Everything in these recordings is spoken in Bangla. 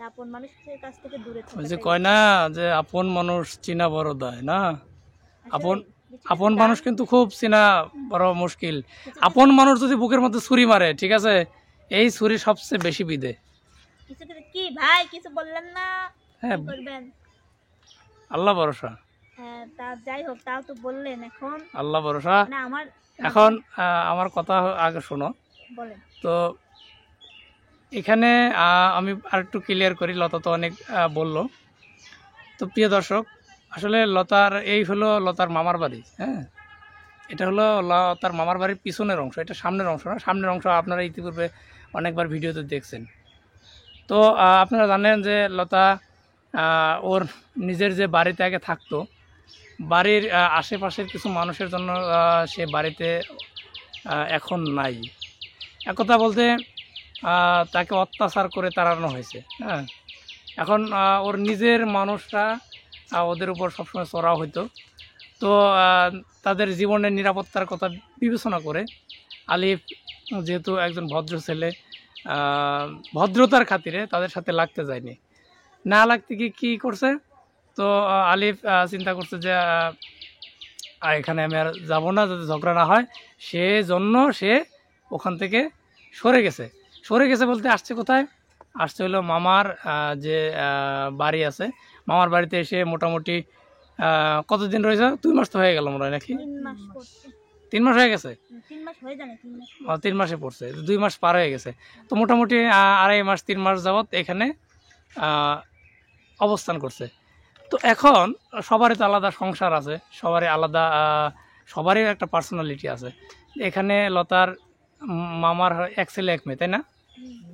আপন মানুষের কাছ থেকে দূরে ওই যে থাকাটাই কয় না যে আপন মানুষ চিনা বড় দায় না। আপন আসলে কিছু আপন কিছু মানুষ গান কিন্তু খুব চিনা বড় মুশকিল। কিছু আপন মানুষ যদি বুকের মধ্যে ছুরি মারে, ঠিক আছে, এই ছুরি সবচেয়ে বেশি বিধে। কিছু কিছু কি ভাই কিছু বললেন না, হ্যাঁ, কি করবেন? আল্লাহ ভরসা। হ্যাঁ, তা যাই হোক, তাও তো বললেন। এখন আল্লাহ ভরসা। মানে আমার এখন আমার কথা আগে শোনো। বলেন। তো এখানে আমি আরেকটু ক্লিয়ার করি, লতা তো অনেক বলল। তো প্রিয় দর্শক, আসলে লতার এই হলো লতার মামার বাড়ি। হ্যাঁ, এটা হলো লতার মামার বাড়ির পিছনের অংশ, এটা সামনের অংশ না। সামনের অংশ আপনারা ইতিপূর্বে অনেকবার ভিডিওতে দেখছেন। তো আপনারা জানেন যে লতা ওর নিজের যে বাড়িতে আগে থাকতো, বাড়ির আশেপাশের কিছু মানুষের জন্য সে বাড়িতে এখন নাই। একথা বলতে তাকে অত্যাচার করে তাড়ানো হয়েছে। হ্যাঁ, এখন ওর নিজের মানুষরা ওদের উপর সবসময় চড়া হইতো। তো তাদের জীবনের নিরাপত্তার কথা বিবেচনা করে আলিফ যেহেতু একজন ভদ্র ছেলে, ভদ্রতার খাতিরে তাদের সাথে লাগতে যায়নি। না লাগতে গিয়ে কী করছে, তো আলিফ চিন্তা করছে যে এখানে আমি আর যাবো না, যাতে ঝগড়া না হয়, সেজন্য সে ওখান থেকে সরে গেছে। সরে গেছে বলতে আসছে কোথায়, আসছে হলো মামার যে বাড়ি আছে, মামার বাড়িতে এসে মোটামুটি কতদিন রয়েছে, 2 মাস তো হয়ে গেল মনে হয় নাকি? 3 মাস পড়ছে। 3 মাস হয়ে গেছে। 3 মাস হয়ে জানে 3 মাস 3 মাসে পড়ছে, 2 মাস পার হয়ে গেছে। তো মোটামুটি 2.5 মাস 3 মাস যাবৎ এখানে অবস্থান করছে। তো এখন সবারই তো আলাদা সংসার আছে, সবারই আলাদা সবারই একটা পার্সোনালিটি আছে। এখানে লতার মামার এক ছেলে এক মেয়ে, তাই না?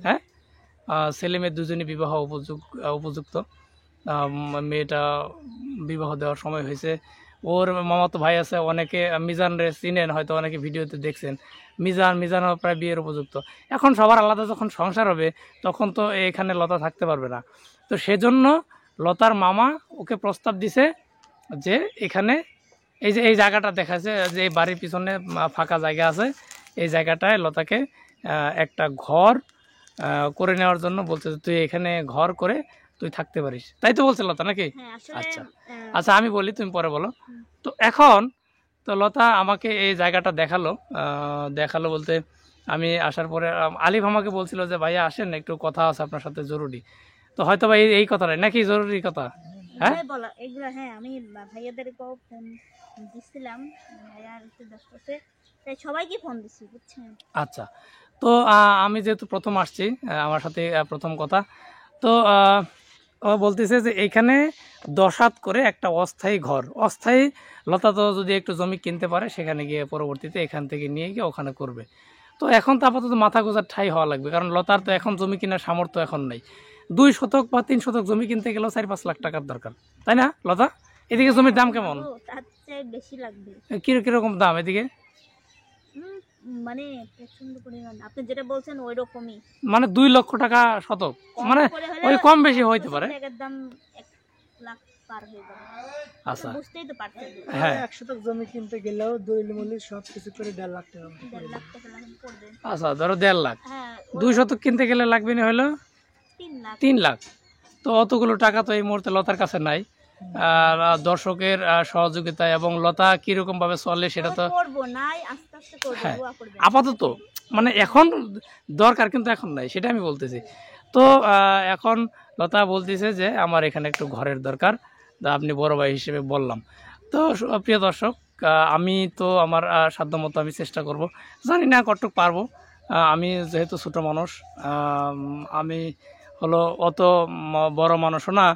হ্যাঁ, ছেলে মেয়ে দুজনই বিবাহ উপযুক্ত। মেয়েটা বিবাহ দেওয়ার সময় হয়েছে। ওর মামাতো ভাই আছে, অনেকে মিজান রে চিনেন হয়তো, অনেকে ভিডিওতে দেখছেন। মিজানও প্রায় বিয়ের উপযুক্ত। এখন সবার আলাদা যখন সংসার হবে, তখন তো এখানে লতা থাকতে পারবে না। তো সেজন্য লতার মামা ওকে প্রস্তাব দিছে যে এখানে এই যে এই জায়গাটা দেখাচ্ছে, যে এই বাড়ির পিছনে ফাঁকা জায়গা আছে, এই জায়গাটায় লতাকে একটা ঘর করে নেওয়ার জন্য বলছে যে তুই এখানে ঘর করে তুই থাকতে পারিস, তাই তো বলছে লতা নাকি? হ্যাঁ, আসলে আচ্ছা আচ্ছা, আমি বলি, তুমি পরে বলো। তো এখন তো লতা আমাকে এই জায়গাটা দেখালো বলতে, আমি আসার পরে আলিফ আমাকে বলছিল যে ভাইয়া আসেন, একটু কথা আছে আপনার সাথে জরুরি। তো হয়তো ভাই এই কথাটাই নাকি জরুরি কথা। হ্যাঁ, এগুলাই বলা, এগুলা। হ্যাঁ, আমি ভাইয়াদেরকেও ফোন দিছিলাম, ভাইয়া একটু ব্যস্ত আছে, তাই সবাইকে ফোন দিছি, বুঝছেন? আচ্ছা। তো আমি যেহেতু প্রথম আসছি, আমার সাথে প্রথম কথা। তো ও বলতেছে যে এখানে 10 হাত করে একটা অস্থায়ী ঘর, অস্থায়ী। লতা তো যদি একটু জমি কিনতে পারে, সেখানে গিয়ে পরবর্তীতে এখান থেকে নিয়ে গিয়ে ওখানে করবে। তো এখন তো আপাতত মাথা গোঁজার ঠাঁই হওয়া লাগবে, কারণ লতার তো এখন জমি কেনার সামর্থ্য এখন নেই। 2 শতক বা 3 শতক জমি কিনতে গেলেও 4-5 লাখ টাকার দরকার, তাই না লতা? এদিকে জমির দাম কেমন, আরো তার চেয়ে বেশি লাগবে। কিরকম দাম এদিকে? মানে প্রচন্ড পরিমাণ, আপনি যেটা বলছেন ওই রকমই। মানে 2 লক্ষ টাকা শতক, কম মানে করে হলে ওই কম বেশি হইতে পারে। জায়গার দাম 1 লাখ পার হয়ে যাবে। আচ্ছা, বুঝতেই তো পারছেন। হ্যাঁ, 1 শতক জমি কিনতে গেলেও দলিল মলিল সব কিছু করে 1.5 লাখ টাকা 1.5 লাখ টাকা পড়বে। আচ্ছা ধরো 1.5 লাখ। হ্যাঁ, 2 শতক কিনতে গেলে লাগবে না হলো 3 লাখ। 3 লাখ। তো অতগুলো টাকা তো এই মুহূর্তে লতার কাছে নাই। দর্শকের সহযোগিতায় এবং লতা কীরকমভাবে চলে সেটা তো করবো নাই, আস্তে আস্তে করবো, হ্যাঁ, দোয়া করবেন। আপাতত মানে এখন দরকার, কিন্তু এখন নাই, সেটা আমি বলতেছি। তো এখন লতা বলতেছে যে আমার এখানে একটু ঘরের দরকার, তা আপনি বড় ভাই হিসেবে বললাম। তো প্রিয় দর্শক, আমি তো আমার সাধ্যমতো আমি চেষ্টা করব, জানি না কতটুকু পারবো। আমি যেহেতু ছোটো মানুষ, আমি হলো অত বড় মানুষও না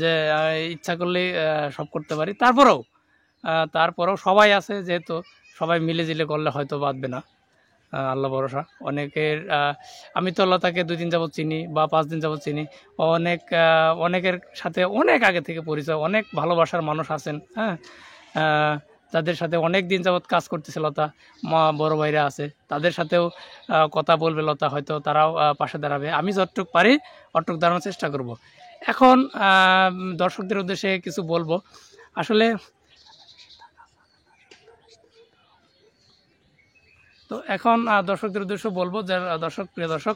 যে ইচ্ছা করলেই সব করতে পারি। তারপরেও সবাই আছে, যেহেতু সবাই মিলেজিলে করলে হয়তো বাঁধবে না। আল্লাহ ভরসা। অনেকের আমি তো লতাকে 2 দিন যাবত চিনি বা 5 দিন যাবত চিনি। অনেকের সাথে অনেক আগে থেকে পরিচয়, অনেক ভালোবাসার মানুষ আছেন। হ্যাঁ, তাদের সাথে অনেক দিন যাবত কাজ করতেছে লতা, বড় ভাইরা আছে, তাদের সাথেও কথা বলবে লতা, হয়তো তারাও পাশে দাঁড়াবে। আমি যতটুকু পারি অতটুকু দাঁড়ানোর চেষ্টা করব। এখন দর্শকদের উদ্দেশ্যে কিছু বলবো। আসলে তো এখন দর্শকদের উদ্দেশ্য বলবো যে প্রিয় দর্শক,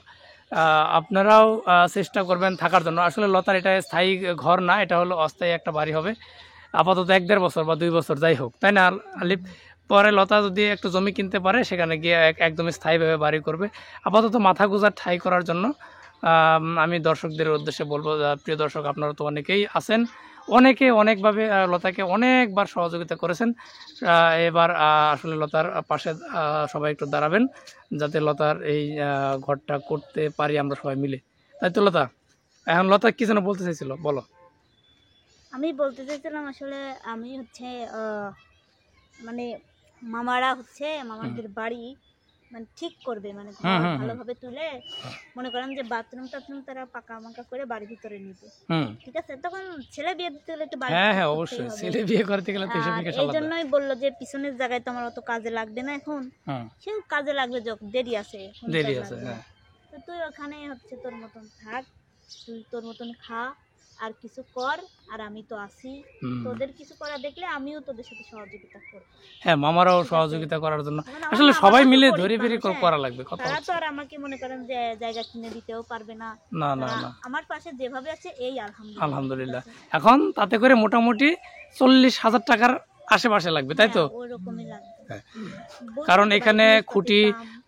আপনারাও চেষ্টা করবেন থাকার জন্য। আসলে লতার এটা স্থায়ী ঘর না, এটা হলো অস্থায়ী একটা বাড়ি হবে আপাতত 1-1.5 বছর বা 2 বছর যাই হোক, তাই না আলিফ? পরে লতা যদি একটু জমি কিনতে পারে সেখানে গিয়ে একদম স্থায়ীভাবে বাড়ি করবে। আপাতত মাথা গোঁজার ঠাঁই করার জন্য আমি দর্শকদের উদ্দেশ্যে বলবো, প্রিয় দর্শক আপনারা তো অনেকেই আছেন, অনেকে অনেকভাবে লতাকে অনেকবার সহযোগিতা করেছেন। এবার আসলে লতার পাশে সবাই একটু দাঁড়াবেন যাতে লতার এই ঘরটা করতে পারি আমরা সবাই মিলে, তাই তো লতা? এখন লতা কি যেন বলতে চাইছিল, বলো। আমি বলতে চাইছিলাম আসলে আমি হচ্ছে মানে মামারা হচ্ছে মামাদের বাড়ি মানে ঠিক করবে, মানে ঘর ভালোভাবে তুলে মনে করেন যে বাথরুম টাথরুম তারা পাকা মাকা করে বাড়ির ভিতরে নিবে, ঠিক আছে? তখন ছেলে বিয়ে দিতে গেলে একটু বাড়ি হ্যাঁ অবশ্যই, ছেলে বিয়ে করতে গেলে তো এসব বিষয় এই জন্যই বললো যে পিছনের জায়গায় তো আমার অত কাজে লাগবে না এখন, সে কাজে লাগবে যখন দেরি আছে, হ্যাঁ। তো তুই ওখানে হচ্ছে তোর মতন থাক, তুই তোর মতন খা আর কিছু কর, আর আমি তো আছি, তোদের কিছু করা দেখলে আমিও তোদের সাথে সহযোগিতা করব। হ্যাঁ, মামারাও সহযোগিতা করার জন্য আসলে সবাই মিলে ধরে ফেরে করা লাগবে। কথা তারা তো আর আমাকে মনে করেন যে জায়গা কিনে দিতেও পারবে না, না না না, আমার পাশে যেভাবে আছে এই আলহামদুলিল্লাহ। এখন তাতে করে মোটামুটি 40,000 টাকার আশেপাশে লাগবে, তাই তো? ওরকমই লাগবে, কারণ এখানে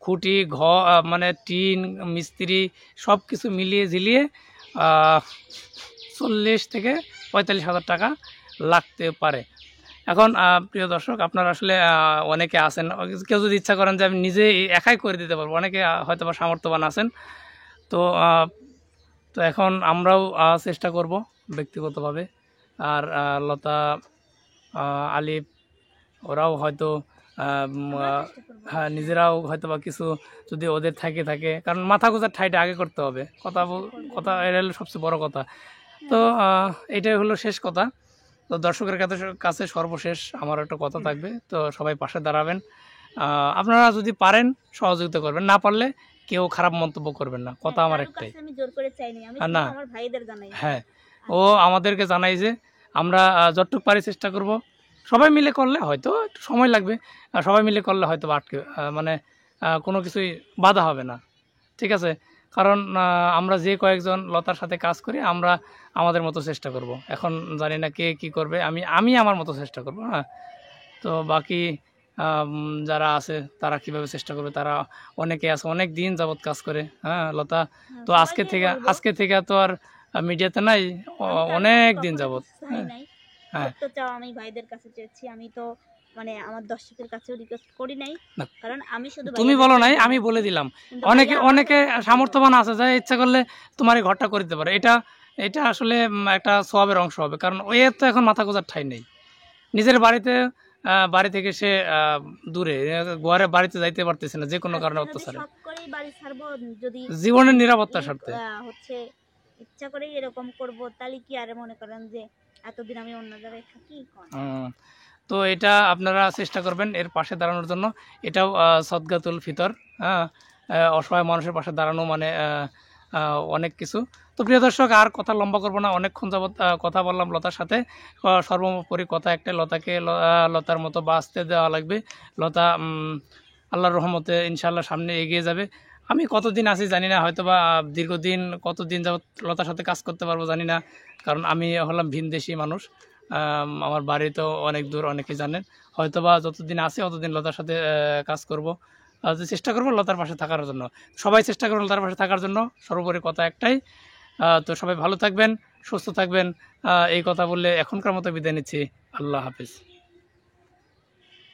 খুঁটি ঘর মানে টিন মিস্ত্রি সব কিছু মিলিয়ে ঝিলিয়ে 40 থেকে 45,000 টাকা লাগতে পারে। এখন প্রিয় দর্শক আপনারা আসলে অনেকে আছেন, কেউ যদি ইচ্ছা করেন যে আমি নিজে একাই করে দিতে পারবো, অনেকে হয়তো বা সামর্থ্যবান আছেন, তো এখন আমরাও চেষ্টা করব ব্যক্তিগতভাবে। আর লতা আলিফ ওরাও হয়তো হ্যাঁ নিজেরাও হয়তো বা কিছু যদি ওদের থাকে, কারণ মাথা গোঁজার ঠাইটা আগে করতে হবে, কথা এটা হলো সবচেয়ে বড় কথা। তো এটাই হলো শেষ কথা। তো দর্শকের কাছে সর্বশেষ আমার একটা কথা থাকবে, তো সবাই পাশে দাঁড়াবেন, আপনারা যদি পারেন সহযোগিতা করবেন, না পারলে কেউ খারাপ মন্তব্য করবেন না, কথা আমার একটাই। না হ্যাঁ, ও আমাদেরকে জানাই যে আমরা যতটুকু পারি চেষ্টা করব, সবাই মিলে করলে হয়তো একটু সময় লাগবে, সবাই মিলে করলে হয়তো আটকে মানে কোনো কিছুই বাধা হবে না, ঠিক আছে? কারণ আমরা যে কয়েকজন লতার সাথে কাজ করি আমরা আমাদের মতো চেষ্টা করব। এখন জানি না কে কী করবে, আমি আমার মতো চেষ্টা করব। হ্যাঁ, তো বাকি যারা আছে তারা কিভাবে চেষ্টা করবে, তারা অনেকে আছে অনেক দিন যাবৎ কাজ করে। হ্যাঁ লতা তো আজকে থেকে তো আর মিডিয়াতে নাই, অনেক দিন যাবৎ। হ্যাঁ, আমি ভাইদের কাছে চেয়েছি, আমি তো মানে আমার দর্শকের কাছেও রিকোয়েস্ট করি নাই, কারণ আমি শুধু তুমি বলো নাই, আমি বলে দিলাম। অনেকে সামর্থ্যবান আছে যা ইচ্ছা করলে তোমার এই ঘরটা করে দিতে পারে, এটা আসলে একটা সওয়াবের অংশ হবে, কারণ ওই তো এখন মাথা গোঁজার ঠাই নেই, নিজের বাড়ি থেকে সে দূরে ঘরে বাড়িতে যাইতে পারতেছে না যে কোনো কারণে অত্যাচারে, জীবনের নিরাপত্তার স্বার্থে হচ্ছে ইচ্ছা করে এরকম করব, তাহলে কি আর মনে করেন যে এতদিন আমি অন্য জায়গায় থাকি। তো এটা আপনারা চেষ্টা করবেন এর পাশে দাঁড়ানোর জন্য, এটাও সদগাতুল ফিতর। হ্যাঁ, অসহায় মানুষের পাশে দাঁড়ানো মানে অনেক কিছু। তো প্রিয় দর্শক আর কথা লম্বা করবো না, অনেকক্ষণ যাবৎ কথা বললাম লতার সাথে। সর্বোপরি কথা একটা, লতার মতো বাঁচতে দেওয়া লাগবে। লতা আল্লাহর রহমতে ইনশাআল্লাহ সামনে এগিয়ে যাবে। আমি কতদিন আছি জানি না, হয়তো বা দীর্ঘদিন কতদিন যাবৎ লতার সাথে কাজ করতে পারবো জানি না, কারণ আমি হলাম ভিনদেশি মানুষ, আমার বাড়ি তো অনেক দূর, অনেকে জানেন। হয়তো বা যতদিন আছে ততদিন লতার সাথে কাজ করব, চেষ্টা করবো লতার পাশে থাকার জন্য, সবাই চেষ্টা করবো লতার পাশে থাকার জন্য। সর্বোপরি কথা একটাই, তো সবাই ভালো থাকবেন, সুস্থ থাকবেন, এই কথা বললে এখনকার মতো বিদায় নিচ্ছি। আল্লাহ হাফিজ।